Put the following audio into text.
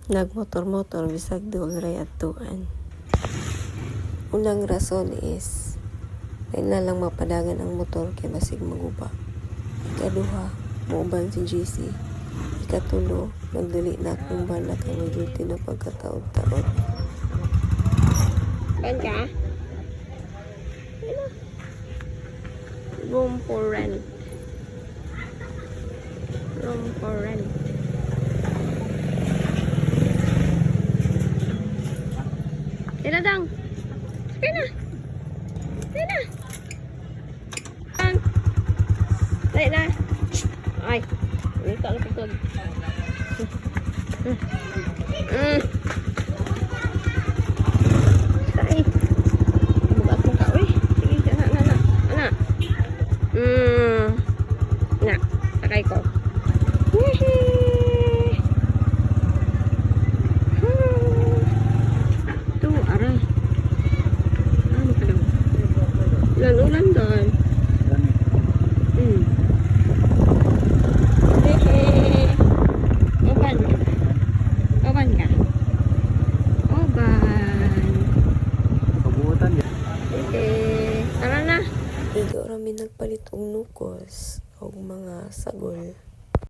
nagmotor-motor bisag duolray atuan. Unang rason is ay na lang mapadagan ang motor kay basig maguba. Ikaduha, mauban si JC. Ikatulo, magdali na akong bala kay may duty na pagkataon-taon. Ban ka? Room for rent. Room for rent. Kaya dang. Kaya na. Kaya na. Kaya na. Ay. Ini tak lepas tu. Say. Buka buka weh. Sige, nak. Nak, sakay ko. Tu aray. Ano ka daw? Ulan doon. Oban ka. Kabuutan yan. Tara na. Igo rami nagpalit og nukos o mga sagol.